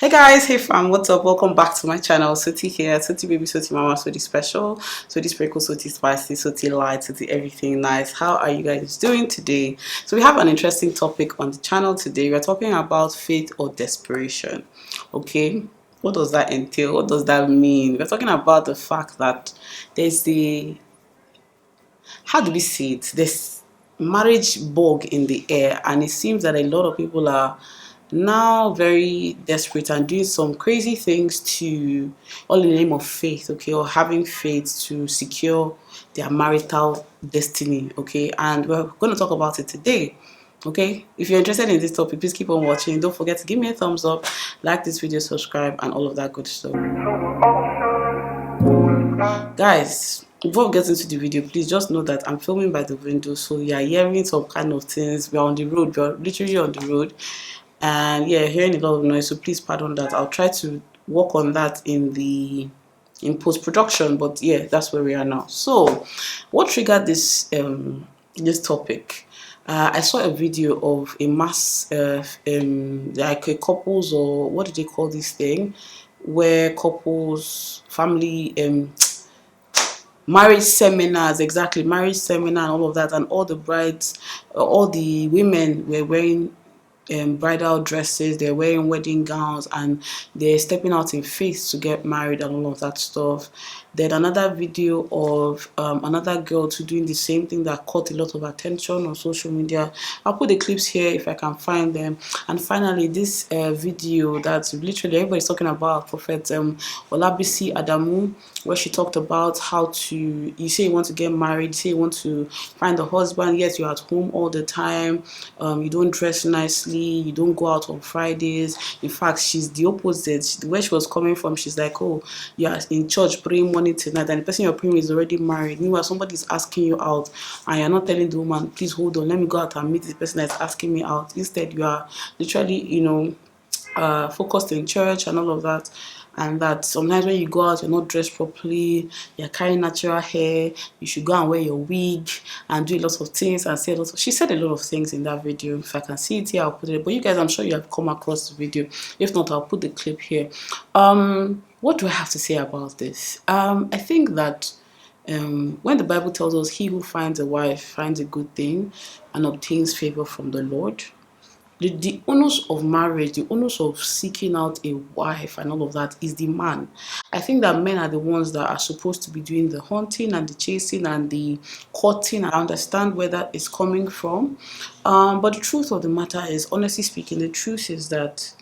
Hey guys, hey fam, what's up? Welcome back to my channel. Soti here, Soti baby, Soti mama, Soti special, Soti sprinkle, Soti spicy, Soti light, Soti everything nice. How are you guys doing today? So we have an interesting topic on the channel today. We're talking about faith or desperation. Okay, what does that entail? What does that mean? We're talking about the fact that there's the, how do we say it? There's marriage bug in the air, and it seems that a lot of people are now very desperate and doing some crazy things to, all in the name of faith, okay, or having faith to secure their marital destiny, okay. And we're going to talk about it today. Okay, if you're interested in this topic, please keep on watching. Don't forget to give me a thumbs up, like this video, subscribe, and all of that good stuff. Guys, before we get into the video, please just know that I'm filming by the window, so you're hearing some kind of things. We're on the road, we're literally on the road, and yeah, hearing a lot of noise, so please pardon that. I'll try to work on that in post-production, but yeah, that's where we are now. So what triggered this topic? I saw a video of a mass like a couples, or what do they call this thing, where couples family marriage seminars, exactly, marriage seminar and all of that, and all the brides, all the women were wearing bridal dresses, they're wearing wedding gowns, and they're stepping out in faith to get married and all of that stuff. Then another video of another girl to doing the same thing that caught a lot of attention on social media. I'll put the clips here if I can find them. And finally, this video that literally everybody's talking about, Prophet Olabisi Adamu, where she talked about how to, you say you want to get married, you say you want to find a husband, yet you're at home all the time, you don't dress nicely, you don't go out on Fridays. In fact, she's the opposite. Where she was coming from, she's like, oh, you're in church praying morning to night, and the person you're praying with is already married. Meanwhile, somebody's asking you out, and you're not telling the woman, please hold on, let me go out and meet the person that's asking me out. Instead, you are literally, focused in church and all of that. And that sometimes when you go out, you're not dressed properly, you're carrying natural hair, you should go and wear your wig and do a lot of things and say a lot of, she said a lot of things in that video. If I can see it here, I'll put it, but you guys, I'm sure you have come across the video. If not, I'll put the clip here. What do I have to say about this? I think that when the Bible tells us he who finds a wife finds a good thing and obtains favor from the Lord, the onus of marriage, the onus of seeking out a wife and all of that is the man. I think that men are the ones that are supposed to be doing the hunting and the chasing and the courting. I understand where that is coming from. But the truth of the matter is, honestly speaking, the truth is that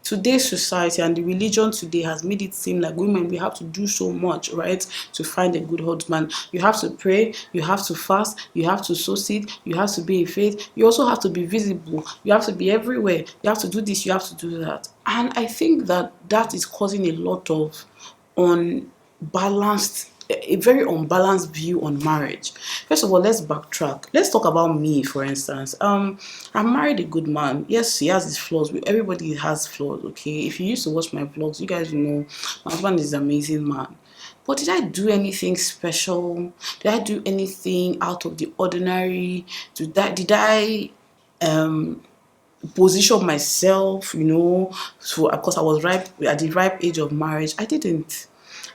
today's society and the religion today has made it seem like women, we have to do so much, right, to find a good husband. You have to pray, you have to fast, you have to sow seed, you have to be in faith, you also have to be visible, you have to be everywhere, you have to do this, you have to do that. And I think that that is causing a lot of unbalanced, a very unbalanced view on marriage. First of all, let's backtrack. Let's talk about me, for instance. I married a good man. Yes, he has his flaws. Everybody has flaws, okay? If you used to watch my vlogs, you guys know my husband is an amazing man. But did I do anything special? Did I do anything out of the ordinary? Did I position myself, so because I was ripe at the ripe age of marriage? I didn't.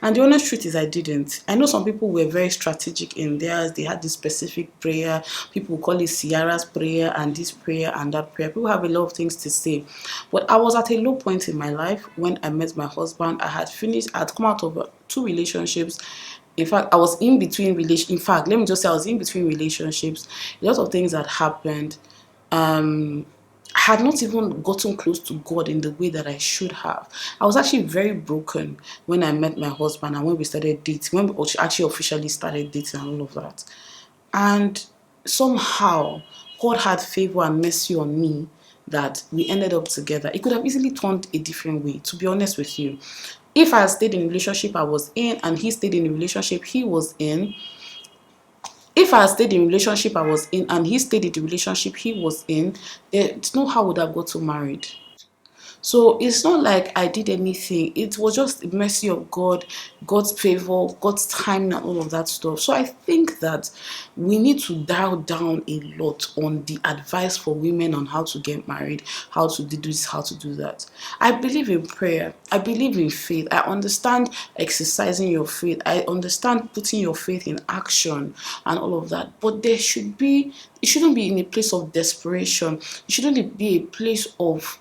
And the honest truth is, I didn't. I know some people were very strategic in theirs. They had this specific prayer. People call it Ciara's prayer and this prayer and that prayer. People have a lot of things to say. But I was at a low point in my life when I met my husband. I had come out of two relationships. In fact, I was in between in fact, let me just say I was in between relationships. A lot of things had happened. I had not even gotten close to God in the way that I should have. I was actually very broken when I met my husband and when we started dating, when we actually officially started dating and all of that. And somehow, God had favor and mercy on me that we ended up together. It could have easily turned a different way, to be honest with you. If I had stayed in the relationship I was in and he stayed in the relationship he was in, if I had stayed in the relationship I was in and he stayed in the relationship he was in, there's no how would I got to married. So it's not like I did anything. It was just the mercy of God, God's favor, God's timing, and all of that stuff. So I think that we need to dial down a lot on the advice for women on how to get married, how to do this, how to do that. I believe in prayer. I believe in faith. I understand exercising your faith. I understand putting your faith in action and all of that. But it shouldn't be in a place of desperation. It shouldn't be a place of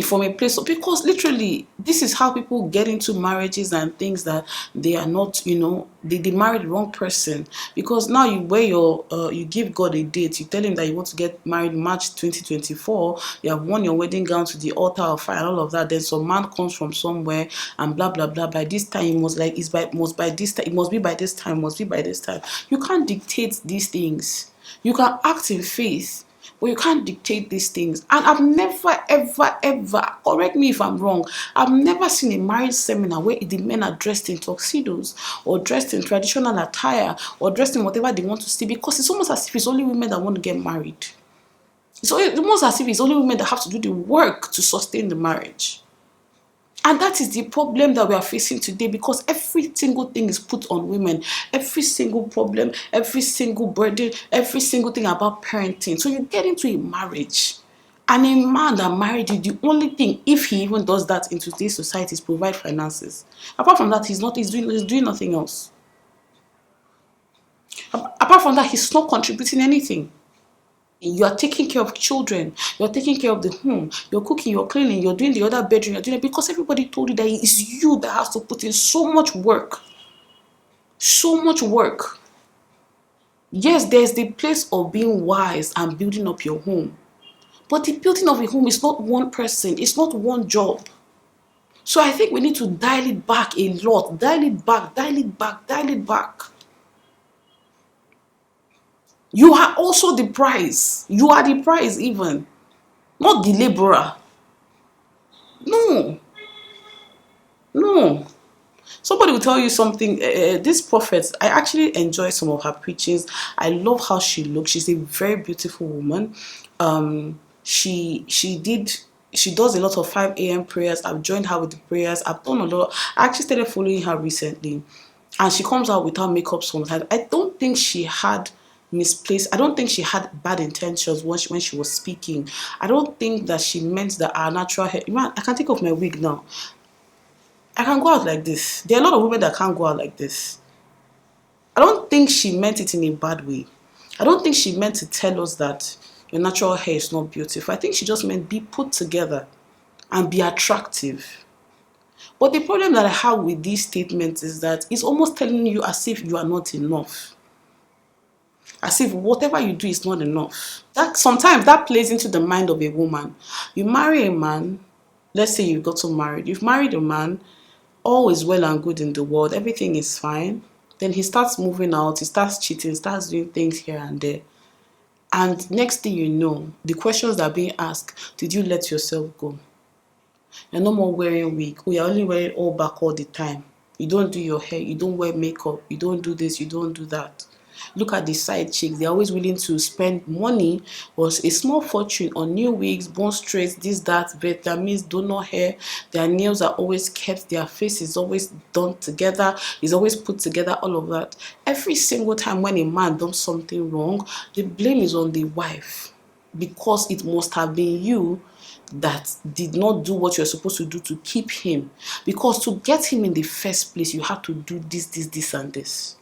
from a place of, because literally this is how people get into marriages and things that they are not, they married the wrong person. Because now you wear your you give God a date, you tell him that you want to get married March 2024, you have worn your wedding gown to the altar of fire and all of that, then some man comes from somewhere and blah blah blah, by this time it must like it's by must by this time, it must be by this time, must be by this time. You can't dictate these things. You can act in faith, but you can't dictate these things. And I've never, ever, ever, correct me if I'm wrong, I've never seen a marriage seminar where the men are dressed in tuxedos or dressed in traditional attire or dressed in whatever they want to see, because it's almost as if it's only women that want to get married. It's almost as if it's only women that have to do the work to sustain the marriage. And that is the problem that we are facing today, because every single thing is put on women. Every single problem, every single burden, every single thing about parenting. So you get into a marriage, and a man that married you, the only thing, if he even does that in today's society, is provide finances. Apart from that, he's doing nothing else. Apart from that, he's not contributing anything. You are taking care of children, you're taking care of the home, you're cooking, you're cleaning, you're doing the other bedroom, you're doing it because everybody told you that it's you that has to put in so much work. So much work. Yes, there's the place of being wise and building up your home. But the building of a home is not one person, it's not one job. So I think we need to dial it back a lot. Dial it back, dial it back, dial it back. You are also the prize. You are the prize even. Not the laborer. No, no. Somebody will tell you something. This prophet, I actually enjoy some of her preachings. I love how she looks. She's a very beautiful woman. She does a lot of 5 a.m. prayers. I've joined her with the prayers. I've done a lot. I actually started following her recently, and she comes out without makeup sometimes. I don't think she had misplaced. I don't think she had bad intentions when she was speaking. I don't think that she meant that our natural hair. Man, I can take off my wig now. I can go out like this. There are a lot of women that can't go out like this. I don't think she meant it in a bad way. I don't think she meant to tell us that your natural hair is not beautiful. I think she just meant be put together and be attractive. But the problem that I have with these statements is that it's almost telling you as if you are not enough. As if whatever you do is not enough. That sometimes that plays into the mind of a woman. You marry a man, let's say you got so married. You've married a man, all is well and good in the world, everything is fine. Then he starts moving out, he starts cheating, starts doing things here and there. And next thing you know, the questions that are being asked, did you let yourself go? You're no more wearing wig. Oh, you're only wearing all back all the time. You don't do your hair, you don't wear makeup, you don't do this, you don't do that. Look at the side chicks. They're always willing to spend money or a small fortune on new wigs, bone straights, this, that, vitamins, donor hair. Their nails are always kept. Their face is always done together. Is always put together, all of that. Every single time when a man does something wrong, the blame is on the wife. Because it must have been you that did not do what you're supposed to do to keep him. Because to get him in the first place, you have to do this, and this.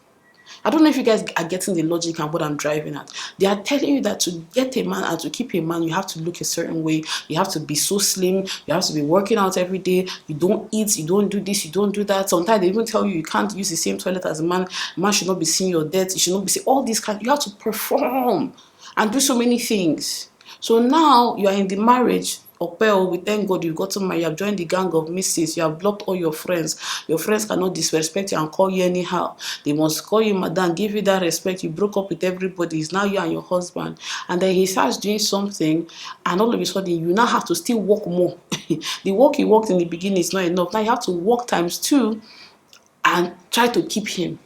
I don't know if you guys are getting the logic and what I'm driving at. They are telling you that to get a man and to keep a man, you have to look a certain way. You have to be so slim. You have to be working out every day. You don't eat. You don't do this. You don't do that. Sometimes they even tell you can't use the same toilet as a man. A man should not be seeing your debt. You should not be seeing all these kinds. You have to perform and do so many things. So now you are in the marriage. Opel, we thank God you've gotten married, you have joined the gang of missus, you have blocked all your friends. Your friends cannot disrespect you and call you anyhow. They must call you madam, give you that respect. You broke up with everybody. It's now you and your husband. And then he starts doing something, and all of a sudden you now have to still work more. The work you worked in the beginning is not enough. Now you have to work times 2 and try to keep him.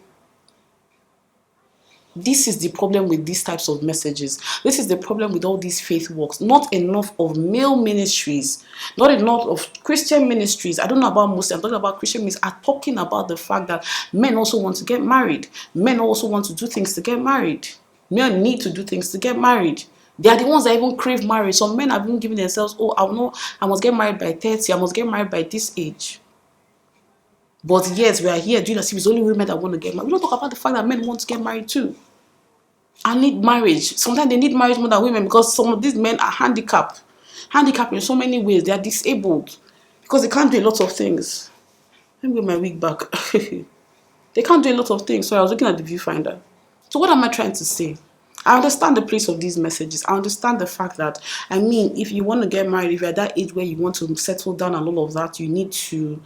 This is the problem with these types of messages. This is the problem with all these faith walks. Not enough of male ministries, not enough of Christian ministries. I don't know about Muslims, I'm talking about Christian ministries, are talking about the fact that men also want to get married. Men also want to do things to get married. Men need to do things to get married. They are the ones that even crave marriage. Some men have even given themselves, oh, I know I must get married by 30, I must get married by this age. But yes, we are here doing as if it's only women that want to get married. We don't talk about the fact that men want to get married too. I need marriage. Sometimes they need marriage more than women because some of these men are handicapped. Handicapped in so many ways. They are disabled because they can't do a lot of things. Let me get my wig back. They can't do a lot of things. So I was looking at the viewfinder. So what am I trying to say? I understand the place of these messages. I understand the fact that, I mean, if you want to get married, if you're at that age where you want to settle down and all of that, you need to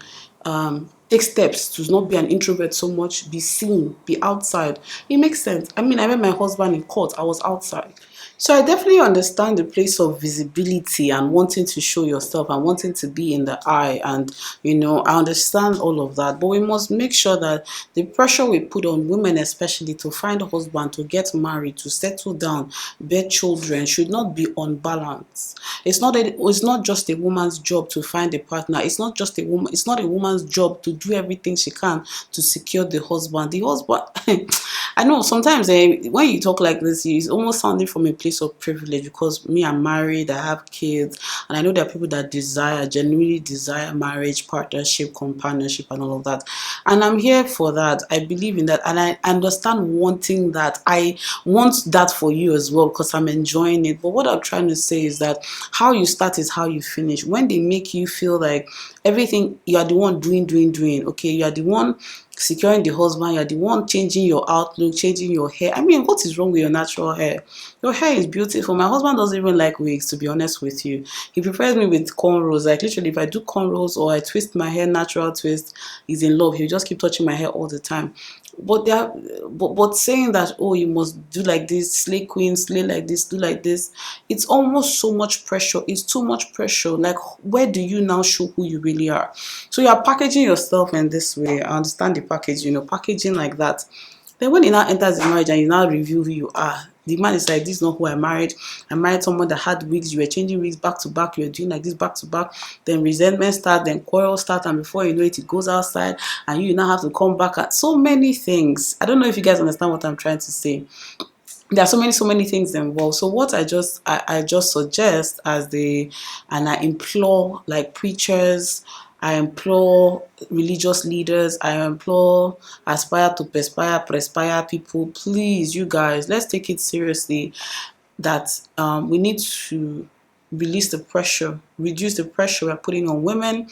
take steps to not be an introvert so much, be seen, be outside. It makes sense. I mean, I met my husband in court. I was outside. So I definitely understand the place of visibility and wanting to show yourself and wanting to be in the eye, and I understand all of that. But we must make sure that the pressure we put on women, especially to find a husband, to get married, to settle down, bear children, should not be unbalanced. It's not just a woman's job to find a partner. It's not a woman's job to do everything she can to secure the husband. The husband I know sometimes when you talk like this, it's almost sounding from a place of privilege, because me, I'm married, I have kids, and I know there are people that genuinely desire marriage, partnership, companionship, and all of that. And I'm here for that. I believe in that, and I understand wanting that. I want that for you as well because I'm enjoying it. But what I'm trying to say is that how you start is how you finish. When they make you feel like everything, you are the one doing, okay, you are the one securing the husband, you're the one changing your outlook, changing your hair. I mean, what is wrong with your natural hair? Your hair is beautiful. My husband doesn't even like wigs, to be honest with you. He prefers me with cornrows. Like literally, if I do cornrows or I twist my hair, natural twist, he's in love. He'll just keep touching my hair all the time. But but saying that, oh, you must do like this, slay queen, slay like this, do like this, it's almost so much pressure. It's too much pressure. Like, where do you now show who you really are? So you are packaging yourself in this way. I understand the package, packaging like that. Then when he now enters the marriage and you now review who you are, the man is like, this is not who I married. I married someone that had wigs. You were changing wigs back to back. You were doing like this back to back. Then resentment starts, then quarrel starts, and before you know it, it goes outside, and you now have to come back at so many things. I don't know if you guys understand what I'm trying to say. There are so many things involved. So what I just suggest and I implore, like, preachers, I implore religious leaders, I implore aspire to perspire people, please, you guys, let's take it seriously, that we need to reduce the pressure we're putting on women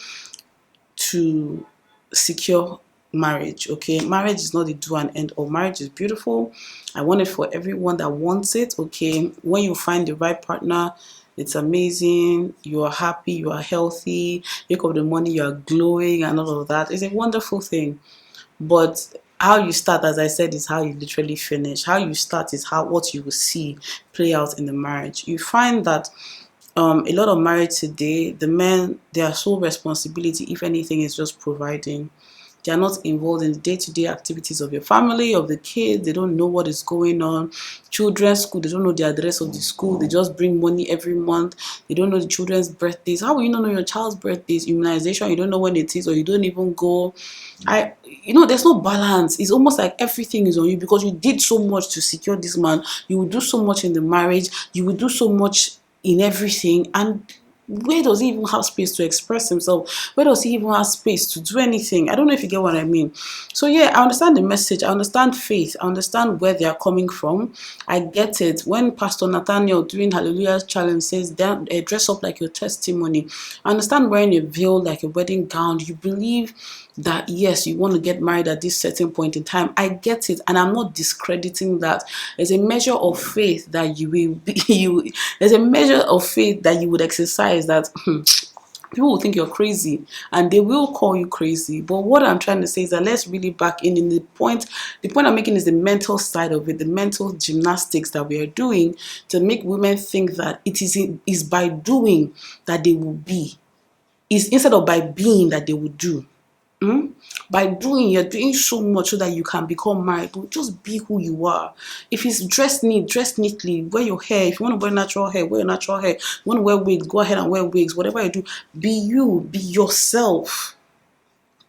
to secure marriage. Okay, marriage is not the do and end all. Marriage is beautiful. I want it for everyone that wants it. Okay, when you find the right partner, it's amazing. You are happy, you are healthy, you wake up in the morning, you are glowing, and all of that. It's a wonderful thing. But how you start, as I said, is how you literally finish. How you start is what you will see play out in the marriage. You find that a lot of marriage today, the men, their sole responsibility, if anything, is just providing. They are not involved in the day-to-day activities of your family, of the kids. They don't know what is going on. Children's school, they don't know the address of the school. They just bring money every month. They don't know the children's birthdays. How will you not know your child's birthdays? Immunization, you don't know when it is, or you don't even go. There's no balance. It's almost like everything is on you because you did so much to secure this man. You will do so much in the marriage. You will do so much in everything, and where does he even have space to express himself? Where does he even have space to do anything? I don't know if you get what I mean. So yeah, I understand the message. I understand faith. I understand where they are coming from. I get it. When Pastor Nathaniel during Hallelujah's challenge says that dress up like your testimony, I understand wearing a veil like a wedding gown. You believe that yes, you want to get married at this certain point in time. I get it, and I'm not discrediting that. There's a measure of faith that there's a measure of faith that you would exercise that people will think you're crazy, and they will call you crazy. But what I'm trying to say is that let's really back in the point I'm making is the mental side of it, the mental gymnastics that we are doing to make women think that it is by doing that they will be, is instead of by being that they will do. By doing, you're doing so much so that you can become married. But just be who you are. If it's dress neat, dress neatly. Wear your hair. If you want to wear natural hair, wear your natural hair. You want to wear wigs, go ahead and wear wigs. Whatever you do, be you. Be yourself.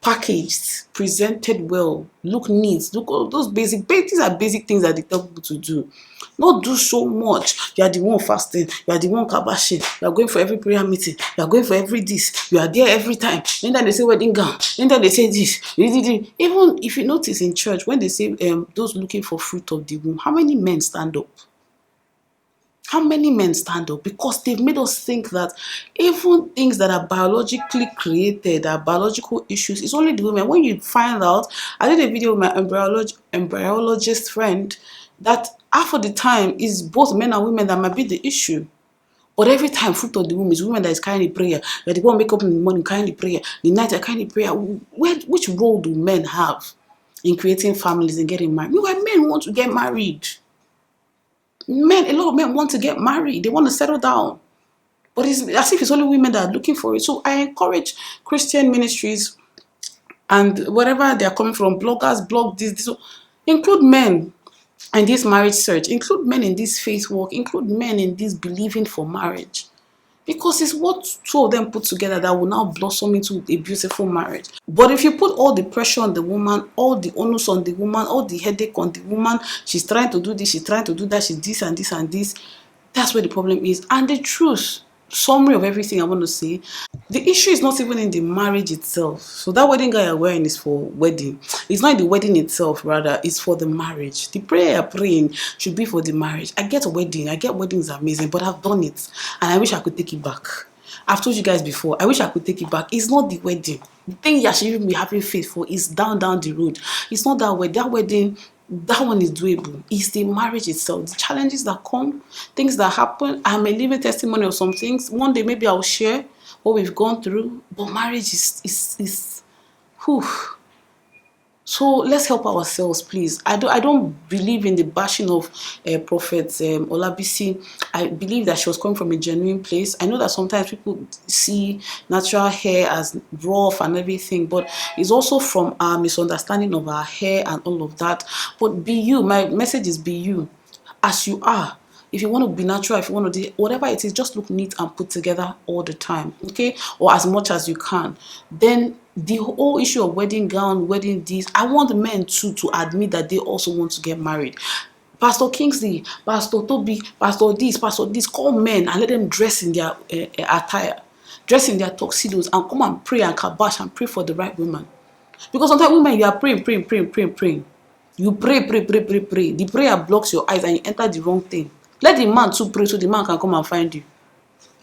Packaged, presented well, look neat, look all those these are basic things that they tell people to do. Not do so much. You are the one fasting, you are the one kabashing, you are going for every prayer meeting, you are going for every this, you are there every time. Anytime they say wedding gown, anytime they say this. Even if you notice in church, when they say those looking for fruit of the womb, how many men stand up? How many men stand up? Because they've made us think that even things that are biologically created, are biological issues, it's only the women. When you find out, I did a video with my embryologist friend, that half of the time is both men and women that might be the issue. But every time fruit of the womb is women that is carrying the prayer. You're the one wake up in the morning carrying the prayer, the night you're carrying the prayer. Which role do men have in creating families and getting married? Meanwhile, men want to get married. A lot of men want to get married. They want to settle down. But it's as if it's only women that are looking for it. So I encourage Christian ministries and wherever they are coming from, bloggers, blog this, include men in this marriage search, include men in this faith walk, include men in this believing for marriage. Because it's what two of them put together that will now blossom into a beautiful marriage. But if you put all the pressure on the woman, all the onus on the woman, all the headache on the woman, she's trying to do this, she's trying to do that, she's this and this and this, that's where the problem is. And the truth, summary of everything I want to say, the issue is not even in the marriage itself. So that wedding gown you're wearing is for wedding. It's not the wedding itself, rather, it's for the marriage. The prayer you're praying should be for the marriage. I get a wedding. I get weddings amazing, but I've done it. And I wish I could take it back. I've told you guys before, I wish I could take it back. It's not the wedding. The thing you should even be having faith for is down the road. It's not that way. That wedding, that one is doable. It's the marriage itself, the challenges that come, things that happen. I'm a living testimony of some things. One day maybe I'll share what we've gone through, but marriage is whew. So let's help ourselves, please. I don't believe in the bashing of Prophet Olabisi. I believe that she was coming from a genuine place. I know that sometimes people see natural hair as rough and everything, but it's also from our misunderstanding of our hair and all of that. But be you. My message is be you, as you are. If you want to be natural, if you want to do whatever it is, just look neat and put together all the time, okay? Or as much as you can. Then the whole issue of wedding gown, wedding this, I want men too to admit that they also want to get married. Pastor Kingsley, Pastor Toby, Pastor this, call men and let them dress in their attire, dress in their tuxedos and come and pray and kabash and pray for the right woman. Because sometimes women, you are praying. You pray. The prayer blocks your eyes and you enter the wrong thing. Let the man too pray so the man can come and find you.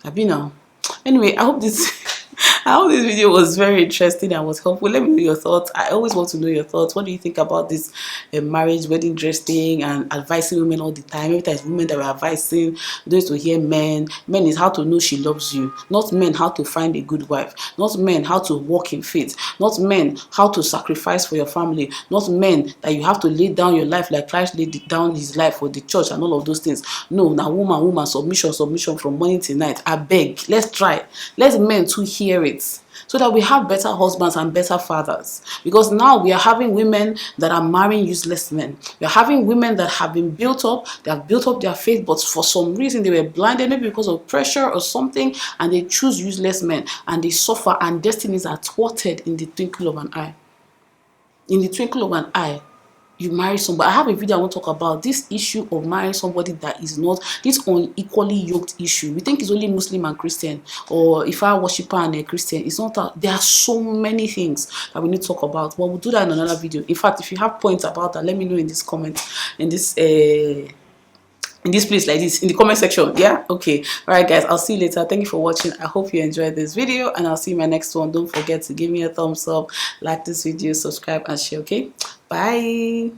Abi now. Anyway, I hope this video was very interesting and was helpful. Let me know your thoughts. I always want to know your thoughts. What do you think about this marriage, wedding dress thing and advising women all the time? Every time it's women that we're advising, those to hear men. Men is how to know she loves you. Not men how to find a good wife. Not men how to walk in faith. Not men how to sacrifice for your family. Not men that you have to lay down your life like Christ laid down his life for the church and all of those things. No, now woman, submission from morning till night. I beg, let's try. Let men too hear it, so that we have better husbands and better fathers. Because now we are having women that are marrying useless men. We are having women that have been built up, they have built up their faith, but for some reason they were blinded, maybe because of pressure or something, and they choose useless men and they suffer, and destinies are thwarted in the twinkle of an eye. In the twinkle of an eye, you marry somebody. I have a video I want to talk about this issue of marrying somebody that is not, this unequally yoked issue. We think it's only Muslim and Christian, or if I worshiper and a Christian. It's not that. There are so many things that we need to talk about, but we'll do that in another video. In fact, if you have points about that, let me know in this comment, in this place like this, in the comment section. Yeah, okay. All right guys, I'll see you later. Thank you for watching. I hope you enjoyed this video, and I'll see you in my next one. Don't forget to give me a thumbs up, like this video, subscribe and share. Okay, bye.